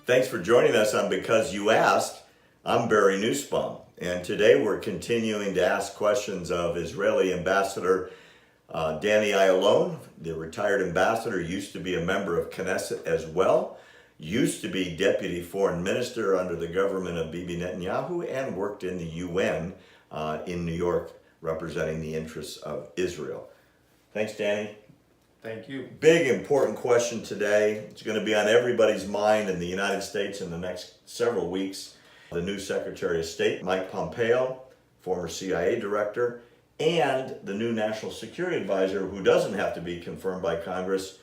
Thanks for joining us on Because You Asked. I'm Barry Nussbaum, and today we're continuing to ask questions of Israeli Ambassador Danny Ayalon. The retired ambassador used to be a member of Knesset as well, used to be Deputy Foreign Minister under the government of Bibi Netanyahu, and worked in the UN in New York representing the interests of Israel. Thanks, Danny. Thank you. Big, important question today. It's going to be on everybody's mind in the United States in the next several weeks. The new Secretary of State, Mike Pompeo, former CIA director, and the new National Security Advisor, who doesn't have to be confirmed by Congress,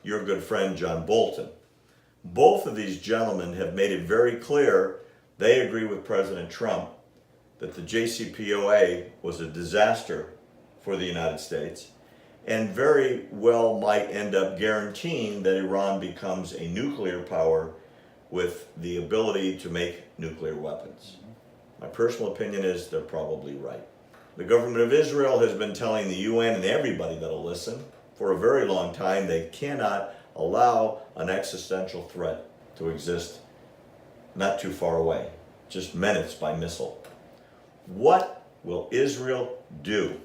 your good friend, John Bolton. Both of these gentlemen have made it very clear they agree with President Trump that the JCPOA was a disaster for the United States, and very well might end up guaranteeing that Iran becomes a nuclear power with the ability to make nuclear weapons. My personal opinion is they're probably right. The government of Israel has been telling the UN and everybody that'll listen for a very long time they cannot allow an existential threat to exist not too far away, just minutes by missile. What will Israel do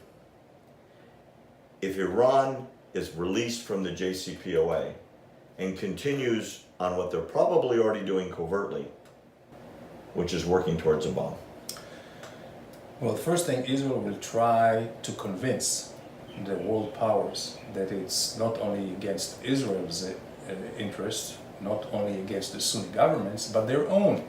if Iran is released from the JCPOA and continues on what they're probably already doing covertly, which is working towards a bomb? Well, the first thing, Israel will try to convince the world powers that it's not only against Israel's interests, not only against the Sunni governments, but their own.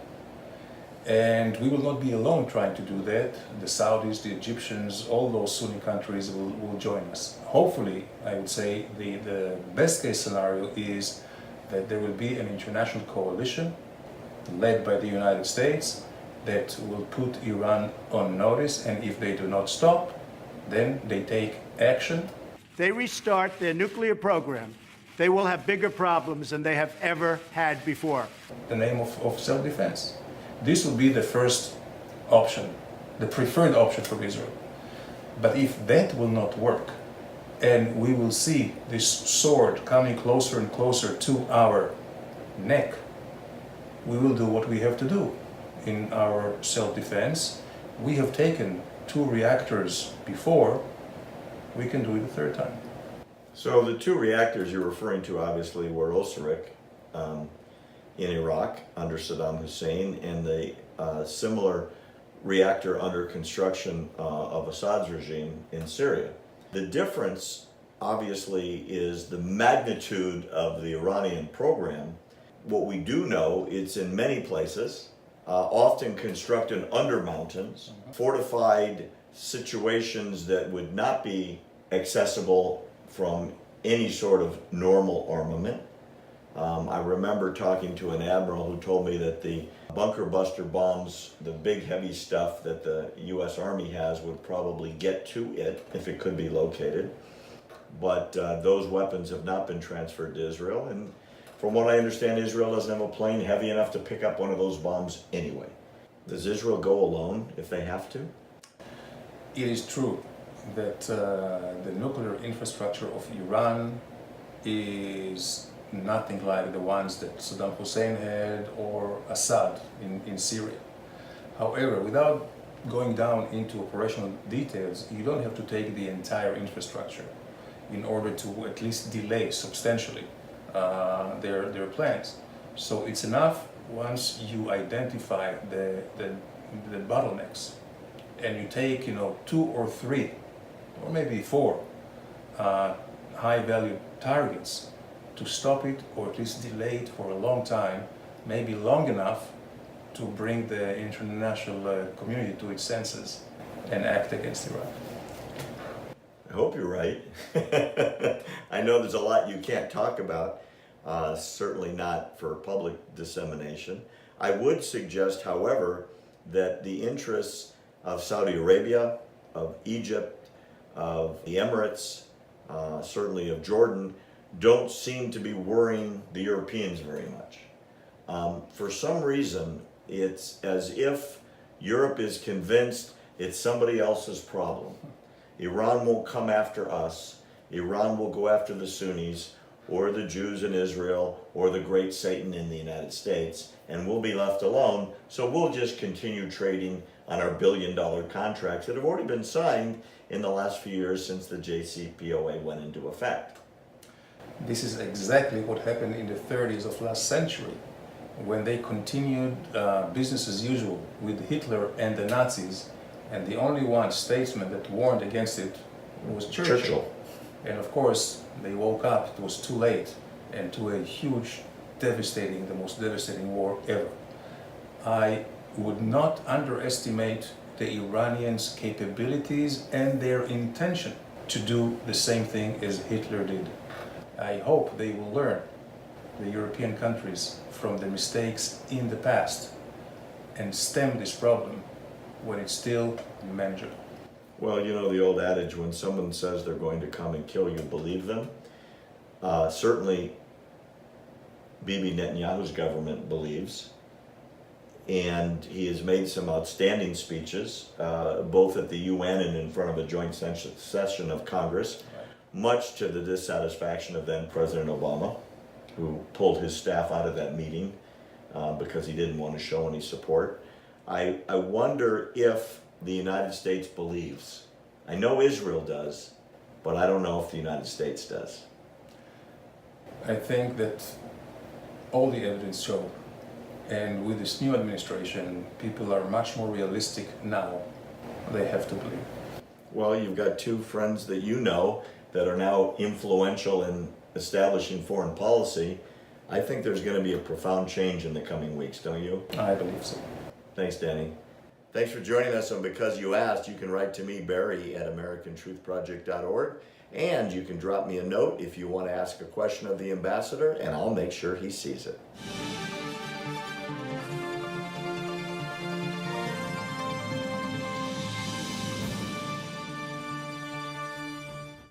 And we will not be alone trying to do that. The Saudis, the Egyptians, all those Sunni countries will join us. Hopefully, I would say the best case scenario is that there will be an international coalition led by the United States that will put Iran on notice, and if they do not stop, then they take action. They restart their nuclear program, they will have bigger problems than they have ever had before. The name of self-defense. This will be the first option, the preferred option for Israel. But if that will not work, and we will see this sword coming closer and closer to our neck, we will do what we have to do in our self-defense. We have taken 2 reactors before, we can do it a third time. So the 2 reactors you're referring to obviously were Osirik in Iraq under Saddam Hussein, and the similar reactor under construction of Assad's regime in Syria. The difference obviously is the magnitude of the Iranian program. What we do know, it's in many places, often constructed under mountains, fortified situations that would not be accessible from any sort of normal armament. I remember talking to an admiral who told me that the bunker buster bombs, the big heavy stuff that the U.S. Army has, would probably get to it if it could be located. But those weapons have not been transferred to Israel, and from what I understand, Israel doesn't have a plane heavy enough to pick up one of those bombs anyway. Does Israel go alone if they have to? It is true that the nuclear infrastructure of Iran is nothing like the ones that Saddam Hussein had or Assad in Syria. However, without going down into operational details, you don't have to take the entire infrastructure in order to at least delay substantially their plans. So it's enough once you identify the bottlenecks and you take 2 or 3 or maybe 4 high-value targets to stop it or at least delay it for a long time, maybe long enough to bring the international community to its senses and act against Iran. I hope you're right. I know there's a lot you can't talk about, certainly not for public dissemination. I would suggest, however, that the interests of Saudi Arabia, of Egypt, of the Emirates, certainly of Jordan, don't seem to be worrying the Europeans very much. For some reason, it's as if Europe is convinced it's somebody else's problem. Iran won't come after us. Iran will go after the Sunnis. or the Jews in Israel or the great Satan in the United States, and we'll be left alone. So we'll just continue trading on our billion-dollar contracts that have already been signed in the last few years since the JCPOA went into effect. This is exactly what happened in the 30s of last century, when they continued business as usual with Hitler and the Nazis, and the only one statesman that warned against it was Churchill. And of course, they woke up, it was too late, and to a huge, devastating, the most devastating war ever. I would not underestimate the Iranians' capabilities and their intention to do the same thing as Hitler did. I hope they will learn, the European countries, from the mistakes in the past and stem this problem when it's still manageable. Well, you know the old adage, when someone says they're going to come and kill you, believe them. Certainly, Bibi Netanyahu's government believes, and he has made some outstanding speeches, both at the UN and in front of a joint session of Congress, much to the dissatisfaction of then President Obama, who pulled his staff out of that meeting because he didn't want to show any support. I wonder if the United States believes. I know Israel does, but I don't know if the United States does. I think that all the evidence shows, and with this new administration, people are much more realistic now. They have to believe. Well, you've got two friends that you know that are now influential in establishing foreign policy. I think there's going to be a profound change in the coming weeks, don't you? I believe so. Thanks, Danny. Thanks for joining us on Because You Asked. You can write to me, Barry, at AmericanTruthProject.org, and you can drop me a note if you want to ask a question of the ambassador, and I'll make sure he sees it.